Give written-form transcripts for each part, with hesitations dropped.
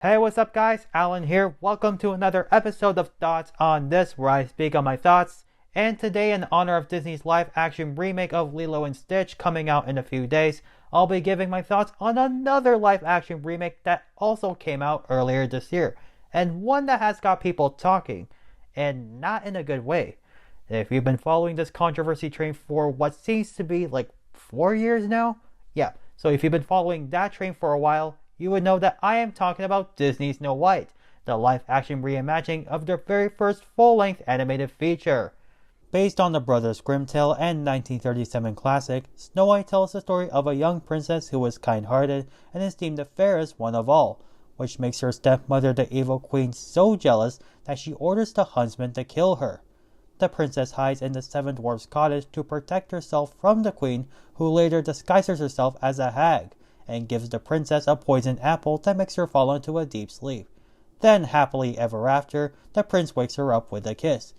Hey, what's up, guys? Alan here. Welcome to another episode of Thoughts on This, where I speak on my thoughts. And today, in honor of Disney's live action remake of Lilo and Stitch coming out in a few days, I'll be giving my thoughts on another live action remake that also came out earlier this year, and one that has got people talking, and not in a good way. If you've been following this controversy train for what seems to be like 4 years now, yeah, so if you've been following that train for a while, you would know that I am talking about Disney's Snow White, the live-action reimagining of their very first full-length animated feature. Based on the Brothers Grimm tale and 1937 classic, Snow White tells the story of a young princess who is kind-hearted and is deemed the fairest one of all, which makes her stepmother, the evil queen, so jealous that she orders the huntsman to kill her. The princess hides in the seven dwarfs' cottage to protect herself from the queen, who later disguises herself as a hag and gives the princess a poisoned apple that makes her fall into a deep sleep. Then, happily ever after, the prince wakes her up with a kiss.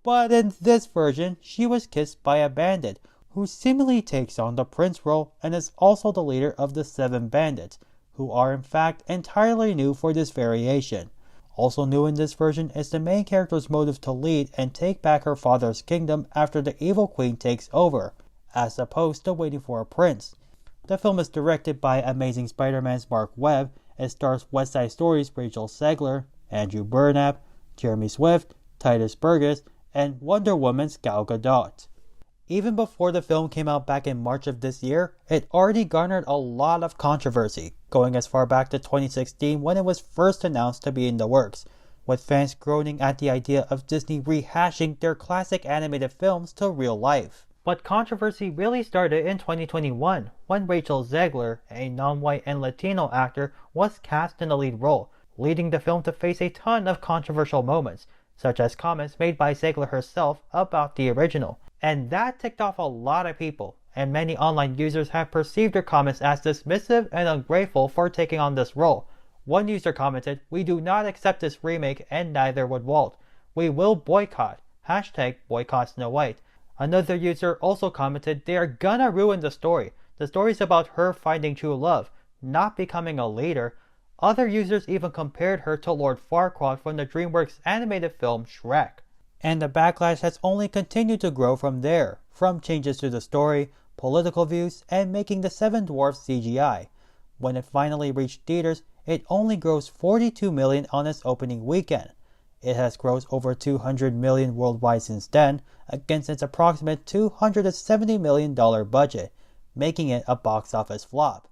But in this version, she was kissed by a bandit, who seemingly takes on the prince role and is also the leader of the seven bandits, who are in fact entirely new for this variation. Also new in this version is the main character's motive to lead and take back her father's kingdom after the evil queen takes over, as opposed to waiting for a prince. The film is directed by Amazing Spider-Man's Mark Webb and stars West Side Story's Rachel Zegler, Andrew Burnap, Jeremy Swift, Titus Burgess, and Wonder Woman's Gal Gadot. Even before the film came out back in March of this year, it already garnered a lot of controversy, going as far back to 2016 when it was first announced to be in the works, with fans groaning at the idea of Disney rehashing their classic animated films to real life. But controversy really started in 2021 when Rachel Zegler, a non-white and Latino actor, was cast in the lead role, leading the film to face a ton of controversial moments, such as comments made by Zegler herself about the original. And that ticked off a lot of people, and many online users have perceived her comments as dismissive and ungrateful for taking on this role. One user commented, "We do not accept this remake and neither would Walt. We will boycott. #boycott Snow White." Another user also commented, "They are gonna ruin the story. The story's about her finding true love, not becoming a leader." Other users even compared her to Lord Farquaad from the DreamWorks animated film Shrek. And the backlash has only continued to grow from there, from changes to the story, political views, and making the Seven Dwarfs CGI. When it finally reached theaters, it only grossed $42 million on its opening weekend. It has grossed over $200 million worldwide since then, against its approximate $270 million budget, making it a box office flop.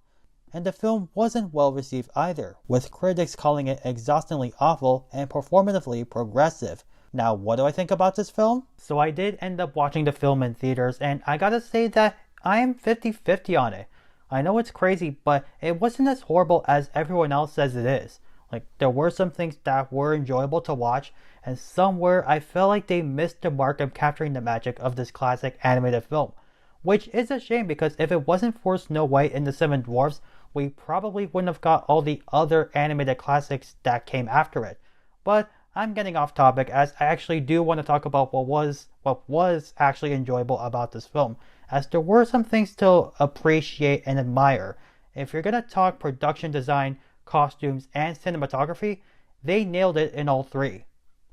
And the film wasn't well received either, with critics calling it exhaustingly awful and performatively progressive. Now, what do I think about this film? So I did end up watching the film in theaters, and I gotta say that I am 50-50 on it. I know it's crazy, but it wasn't as horrible as everyone else says it is. Like, there were some things that were enjoyable to watch, and some where I felt like they missed the mark of capturing the magic of this classic animated film. Which is a shame, because if it wasn't for Snow White and the Seven Dwarfs, we probably wouldn't have got all the other animated classics that came after it. But I'm getting off topic, as I actually do want to talk about what was actually enjoyable about this film, as there were some things to appreciate and admire. If you're gonna talk production design, costumes, and cinematography, they nailed it in all three.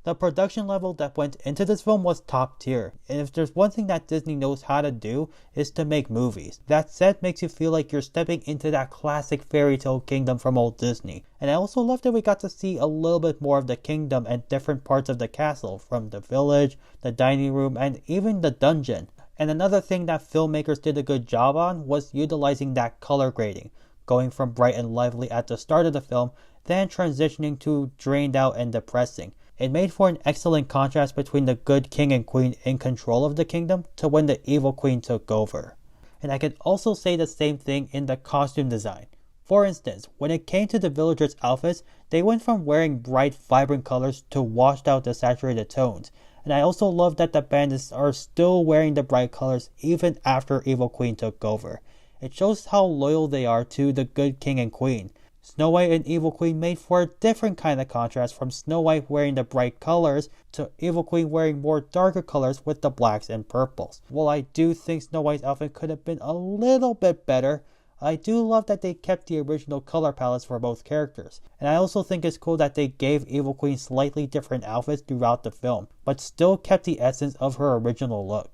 The production level that went into this film was top tier, and if there's one thing that Disney knows how to do, is to make movies. That set makes you feel like you're stepping into that classic fairy tale kingdom from old Disney. And I also love that we got to see a little bit more of the kingdom and different parts of the castle, from the village, the dining room, and even the dungeon. And another thing that filmmakers did a good job on was utilizing that color grading, going from bright and lively at the start of the film, then transitioning to drained out and depressing. It made for an excellent contrast between the good king and queen in control of the kingdom to when the evil queen took over. And I could also say the same thing in the costume design. For instance, when it came to the villagers' outfits, they went from wearing bright, vibrant colors to washed out, desaturated tones. And I also love that the bandits are still wearing the bright colors even after Evil Queen took over. It shows how loyal they are to the good king and queen. Snow White and Evil Queen made for a different kind of contrast, from Snow White wearing the bright colors to Evil Queen wearing more darker colors with the blacks and purples. While I do think Snow White's outfit could have been a little bit better, I do love that they kept the original color palettes for both characters, and I also think it's cool that they gave Evil Queen slightly different outfits throughout the film, but still kept the essence of her original look.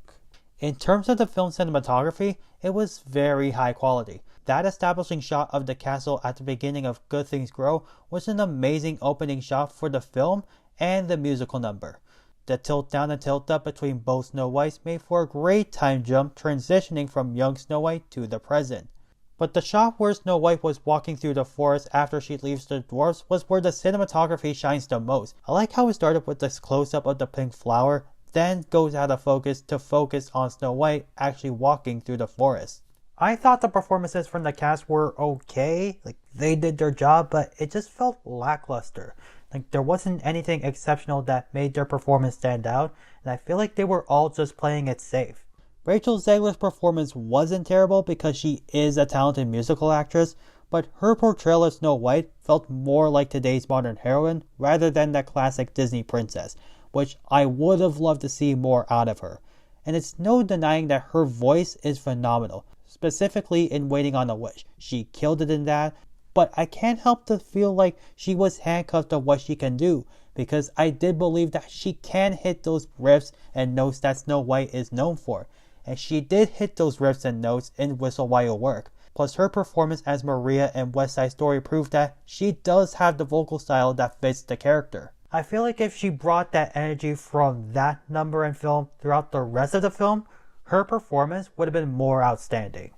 In terms of the film's cinematography, it was very high quality. That establishing shot of the castle at the beginning of Good Things Grow was an amazing opening shot for the film and the musical number. The tilt down and tilt up between both Snow Whites made for a great time jump transitioning from young Snow White to the present. But the shot where Snow White was walking through the forest after she leaves the dwarfs was where the cinematography shines the most. I like how it started with this close-up of the pink flower, then goes out of focus to focus on Snow White actually walking through the forest. I thought the performances from the cast were okay, they did their job, but it just felt lackluster. There wasn't anything exceptional that made their performance stand out, and I feel like they were all just playing it safe. Rachel Zegler's performance wasn't terrible because she is a talented musical actress, but her portrayal of Snow White felt more like today's modern heroine rather than the classic Disney princess, which I would have loved to see more out of her. And it's no denying that her voice is phenomenal, specifically in Waiting on a Wish. She killed it in that, but I can't help to feel like she was handcuffed to what she can do, because I did believe that she can hit those riffs and notes that Snow White is known for, and she did hit those riffs and notes in Whistle While You Work. Plus her performance as Maria in West Side Story proved that she does have the vocal style that fits the character. I feel like if she brought that energy from that number in film throughout the rest of the film, her performance would have been more outstanding.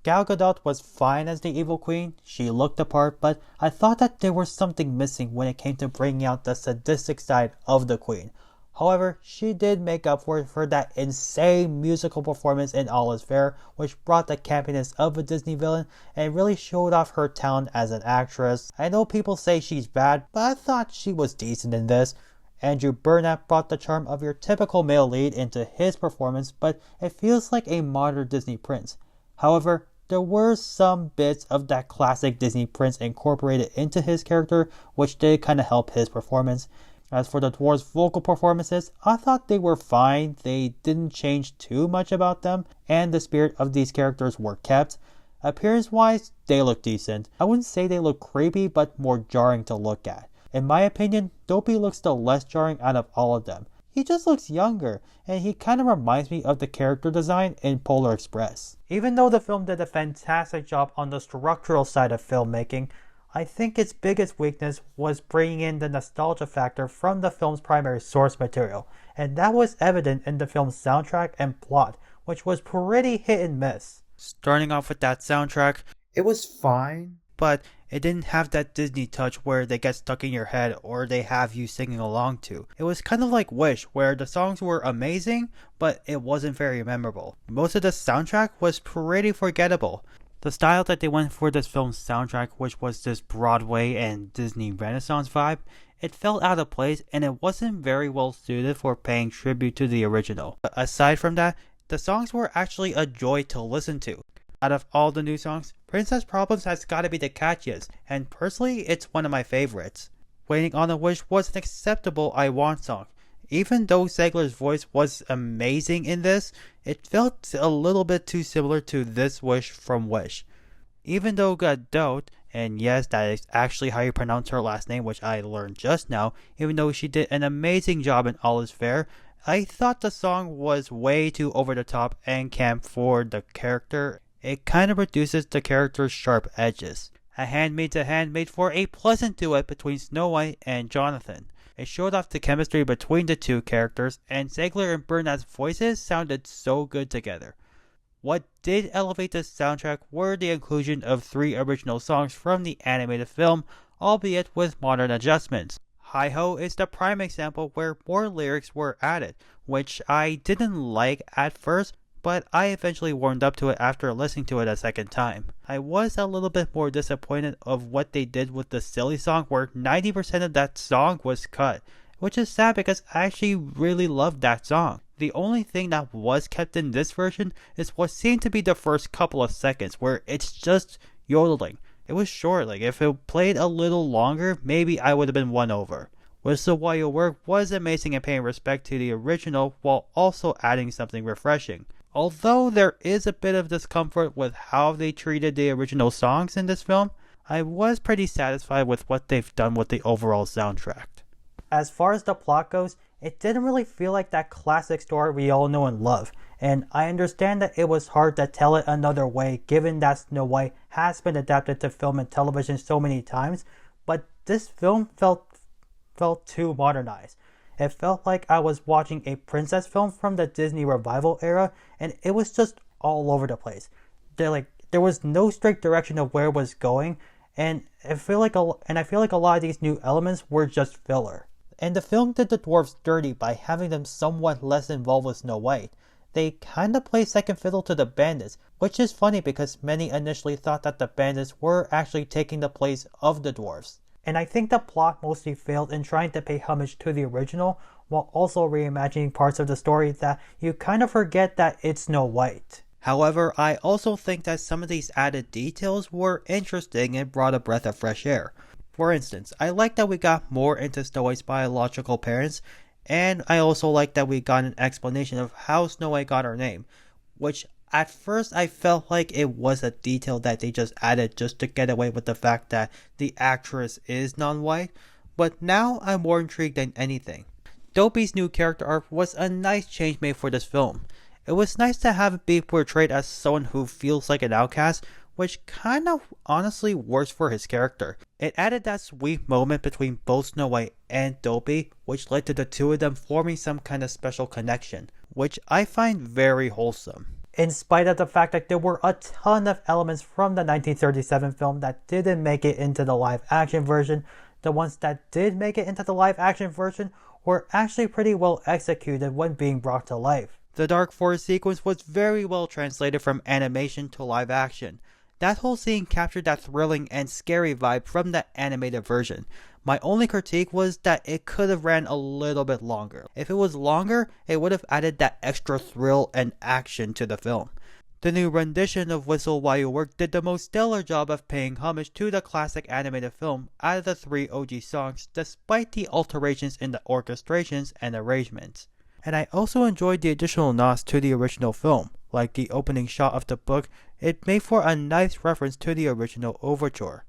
Gal Gadot was fine as the Evil Queen, she looked the part, but I thought that there was something missing when it came to bringing out the sadistic side of the Queen. However, she did make up for it for that insane musical performance in All Is Fair, which brought the campiness of a Disney villain and really showed off her talent as an actress. I know people say she's bad, but I thought she was decent in this. Andrew Burnett brought the charm of your typical male lead into his performance, but it feels like a modern Disney prince. However, there were some bits of that classic Disney prince incorporated into his character, which did kind of help his performance. As for the dwarves' vocal performances, I thought they were fine. They didn't change too much about them, and the spirit of these characters were kept. Appearance-wise, they look decent. I wouldn't say they look creepy, but more jarring to look at. In my opinion, Dopey looks the less jarring out of all of them. He just looks younger, and he kind of reminds me of the character design in Polar Express. Even though the film did a fantastic job on the structural side of filmmaking, I think its biggest weakness was bringing in the nostalgia factor from the film's primary source material, and that was evident in the film's soundtrack and plot, which was pretty hit and miss. Starting off with that soundtrack, it was fine, but it didn't have that Disney touch where they get stuck in your head or they have you singing along to. It was kind of like Wish, where the songs were amazing, but it wasn't very memorable. Most of the soundtrack was pretty forgettable. The style that they went for this film's soundtrack, which was this Broadway and Disney Renaissance vibe, it felt out of place and it wasn't very well suited for paying tribute to the original. But aside from that, the songs were actually a joy to listen to. Out of all the new songs, Princess Problems has gotta be the catchiest, and personally, it's one of my favorites. Waiting on a Wish was an acceptable I Want song. Even though Zegler's voice was amazing in this, it felt a little bit too similar to This Wish from Wish. Even though Gadot, and yes, that is actually how you pronounce her last name, which I learned just now, even though she did an amazing job in All Is Fair, I thought the song was way too over the top and camp for the character. It kind of reduces the character's sharp edges. A Handmaid to Handmaid for a pleasant duet between Snow White and Jonathan. It showed off the chemistry between the two characters, and Zegler and Burnett's voices sounded so good together. What did elevate the soundtrack were the inclusion of 3 original songs from the animated film, albeit with modern adjustments. Hi Ho is the prime example where more lyrics were added, which I didn't like at first, but I eventually warmed up to it after listening to it a second time. I was a little bit more disappointed of what they did with the Silly song, where 90% of that song was cut, which is sad because I actually really loved that song. The only thing that was kept in this version is what seemed to be the first couple of seconds, where it's just yodeling. It was short, if it played a little longer, maybe I would have been won over. Whistle While You Work was amazing in paying respect to the original while also adding something refreshing. Although there is a bit of discomfort with how they treated the original songs in this film, I was pretty satisfied with what they've done with the overall soundtrack. As far as the plot goes, it didn't really feel like that classic story we all know and love, and I understand that it was hard to tell it another way given that Snow White has been adapted to film and television so many times, but this film felt too modernized. It felt like I was watching a princess film from the Disney revival era, and it was just all over the place. There was no strict direction of where it was going, and I feel like a lot of these new elements were just filler. And the film did the dwarves dirty by having them somewhat less involved with Snow White. They kinda play second fiddle to the bandits, which is funny because many initially thought that the bandits were actually taking the place of the dwarves. And I think the plot mostly failed in trying to pay homage to the original, while also reimagining parts of the story that you kind of forget that it's Snow White. However, I also think that some of these added details were interesting and brought a breath of fresh air. For instance, I like that we got more into Snow White's biological parents, and I also like that we got an explanation of how Snow White got her name, which at first I felt like it was a detail that they just added just to get away with the fact that the actress is non-white, but now I'm more intrigued than anything. Dopey's new character arc was a nice change made for this film. It was nice to have it be portrayed as someone who feels like an outcast, which kind of honestly works for his character. It added that sweet moment between both Snow White and Dopey, which led to the two of them forming some kind of special connection, which I find very wholesome. In spite of the fact that there were a ton of elements from the 1937 film that didn't make it into the live action version, the ones that did make it into the live action version were actually pretty well executed when being brought to life. The Dark Forest sequence was very well translated from animation to live action. That whole scene captured that thrilling and scary vibe from the animated version. My only critique was that it could have ran a little bit longer. If it was longer, it would have added that extra thrill and action to the film. The new rendition of Whistle While You Work did the most stellar job of paying homage to the classic animated film out of the 3 OG songs, despite the alterations in the orchestrations and arrangements. And I also enjoyed the additional nods to the original film. Like the opening shot of the book, it made for a nice reference to the original overture.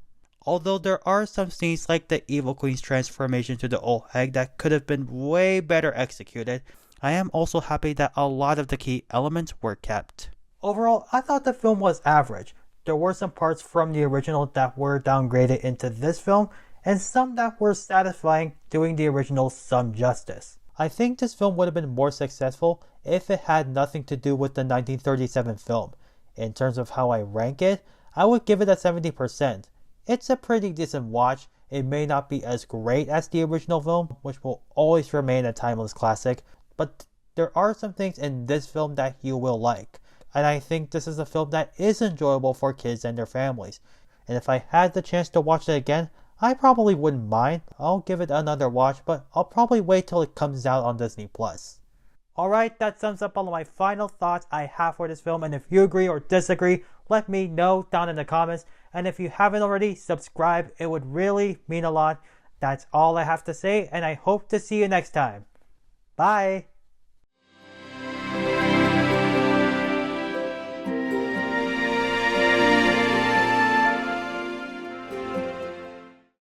Although there are some scenes like the Evil Queen's transformation to the old hag that could have been way better executed, I am also happy that a lot of the key elements were kept. Overall, I thought the film was average. There were some parts from the original that were downgraded into this film, and some that were satisfying, doing the original some justice. I think this film would have been more successful if it had nothing to do with the 1937 film. In terms of how I rank it, I would give it a 70%. It's a pretty decent watch. It may not be as great as the original film, which will always remain a timeless classic, but there are some things in this film that you will like. And I think this is a film that is enjoyable for kids and their families. And if I had the chance to watch it again, I probably wouldn't mind. I'll give it another watch, but I'll probably wait till it comes out on Disney+. Alright, that sums up all of my final thoughts I have for this film, and if you agree or disagree, let me know down in the comments. And if you haven't already, subscribe. It would really mean a lot. That's all I have to say, and I hope to see you next time. Bye!